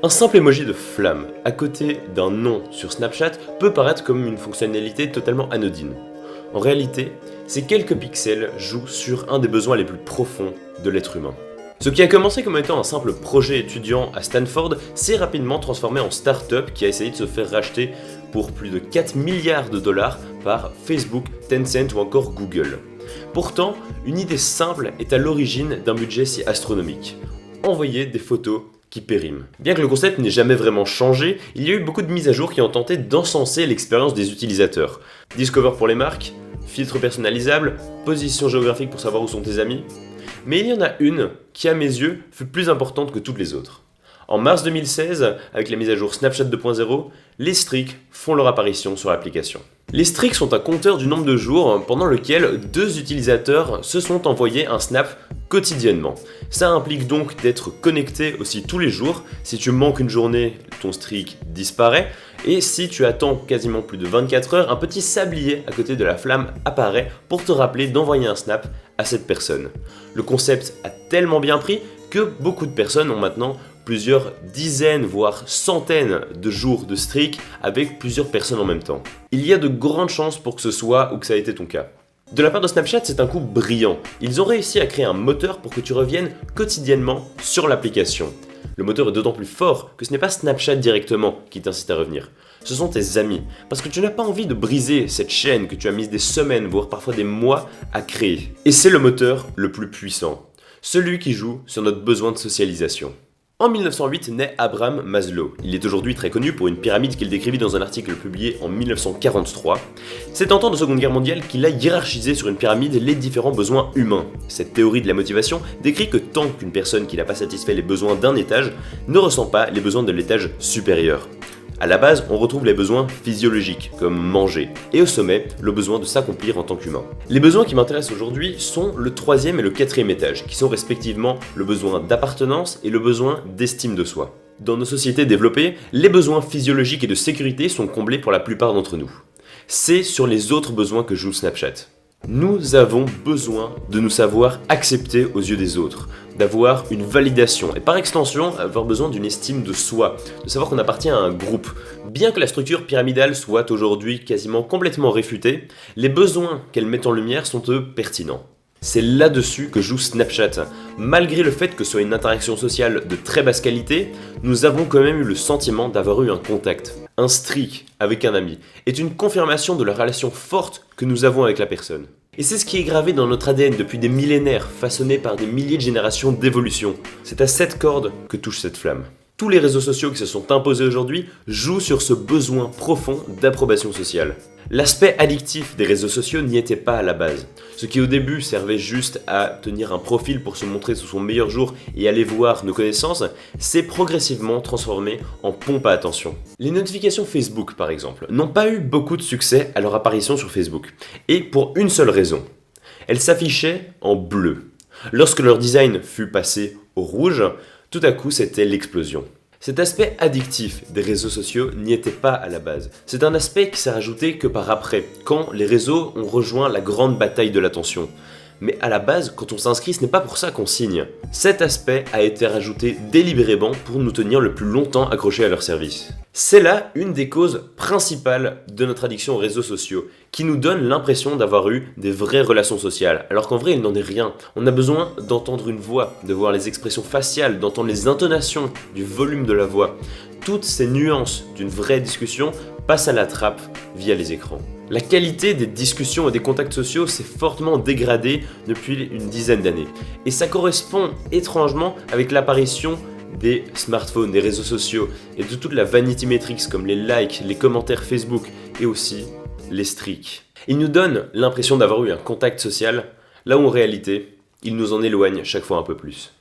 Un simple emoji de flamme à côté d'un nom sur Snapchat peut paraître comme une fonctionnalité totalement anodine. En réalité, ces quelques pixels jouent sur un des besoins les plus profonds de l'être humain. Ce qui a commencé comme étant un simple projet étudiant à Stanford s'est rapidement transformé en start-up qui a essayé de se faire racheter pour plus de 4 milliards de dollars par Facebook, Tencent ou encore Google. Pourtant, une idée simple est à l'origine d'un budget si astronomique. Envoyer des photos qui périment. Bien que le concept n'ait jamais vraiment changé, il y a eu beaucoup de mises à jour qui ont tenté d'encenser l'expérience des utilisateurs. Discover pour les marques, filtres personnalisables, position géographique pour savoir où sont tes amis. Mais il y en a une qui, à mes yeux, fut plus importante que toutes les autres. En mars 2016, avec la mise à jour Snapchat 2.0, les streaks font leur apparition sur l'application. Les streaks sont un compteur du nombre de jours pendant lequel deux utilisateurs se sont envoyés un snap quotidiennement. Ça implique donc d'être connecté aussi tous les jours. Si tu manques une journée, ton streak disparaît. Et si tu attends quasiment plus de 24 heures, un petit sablier à côté de la flamme apparaît pour te rappeler d'envoyer un snap à cette personne. Le concept a tellement bien pris que beaucoup de personnes ont maintenant plusieurs dizaines, voire centaines de jours de streak avec plusieurs personnes en même temps. Il y a de grandes chances pour que ce soit ou que ça ait été ton cas. De la part de Snapchat, c'est un coup brillant. Ils ont réussi à créer un moteur pour que tu reviennes quotidiennement sur l'application. Le moteur est d'autant plus fort que ce n'est pas Snapchat directement qui t'incite à revenir. Ce sont tes amis, parce que tu n'as pas envie de briser cette chaîne que tu as mise des semaines, voire parfois des mois à créer. Et c'est le moteur le plus puissant, celui qui joue sur notre besoin de socialisation. En 1908 naît Abraham Maslow. Il est aujourd'hui très connu pour une pyramide qu'il décrivit dans un article publié en 1943. C'est en temps de Seconde Guerre mondiale qu'il a hiérarchisé sur une pyramide les différents besoins humains. Cette théorie de la motivation décrit que tant qu'une personne qui n'a pas satisfait les besoins d'un étage ne ressent pas les besoins de l'étage supérieur. À la base, on retrouve les besoins physiologiques, comme manger, et au sommet, le besoin de s'accomplir en tant qu'humain. Les besoins qui m'intéressent aujourd'hui sont le 3e et le 4e étage, qui sont respectivement le besoin d'appartenance et le besoin d'estime de soi. Dans nos sociétés développées, les besoins physiologiques et de sécurité sont comblés pour la plupart d'entre nous. C'est sur les autres besoins que joue Snapchat. Nous avons besoin de nous savoir acceptés aux yeux des autres, d'avoir une validation et par extension avoir besoin d'une estime de soi, de savoir qu'on appartient à un groupe. Bien que la structure pyramidale soit aujourd'hui quasiment complètement réfutée, les besoins qu'elle met en lumière sont eux pertinents. C'est là-dessus que joue Snapchat. Malgré le fait que ce soit une interaction sociale de très basse qualité, nous avons quand même eu le sentiment d'avoir eu un contact. Un streak avec un ami est une confirmation de la relation forte que nous avons avec la personne. Et c'est ce qui est gravé dans notre ADN depuis des millénaires, façonné par des milliers de générations d'évolution. C'est à cette corde que touche cette flamme. Tous les réseaux sociaux qui se sont imposés aujourd'hui jouent sur ce besoin profond d'approbation sociale. L'aspect addictif des réseaux sociaux n'y était pas à la base. Ce qui au début servait juste à tenir un profil pour se montrer sous son meilleur jour et aller voir nos connaissances, s'est progressivement transformé en pompe à attention. Les notifications Facebook par exemple n'ont pas eu beaucoup de succès à leur apparition sur Facebook. Et pour une seule raison. Elles s'affichaient en bleu. Lorsque leur design fut passé au rouge, tout à coup c'était l'explosion. Cet aspect addictif des réseaux sociaux n'y était pas à la base. C'est un aspect qui s'est rajouté que par après, quand les réseaux ont rejoint la grande bataille de l'attention. Mais à la base, quand on s'inscrit, ce n'est pas pour ça qu'on signe. Cet aspect a été rajouté délibérément pour nous tenir le plus longtemps accrochés à leur service. C'est là une des causes principales de notre addiction aux réseaux sociaux, qui nous donne l'impression d'avoir eu des vraies relations sociales, alors qu'en vrai il n'en est rien. On a besoin d'entendre une voix, de voir les expressions faciales, d'entendre les intonations, du volume de la voix. Toutes ces nuances d'une vraie discussion passent à la trappe via les écrans. La qualité des discussions et des contacts sociaux s'est fortement dégradée depuis une dizaine d'années. Et ça correspond étrangement avec l'apparition des smartphones, des réseaux sociaux et de toute la vanity metrics comme les likes, les commentaires Facebook et aussi les streaks. Ils nous donnent l'impression d'avoir eu un contact social, là où en réalité, ils nous en éloignent chaque fois un peu plus.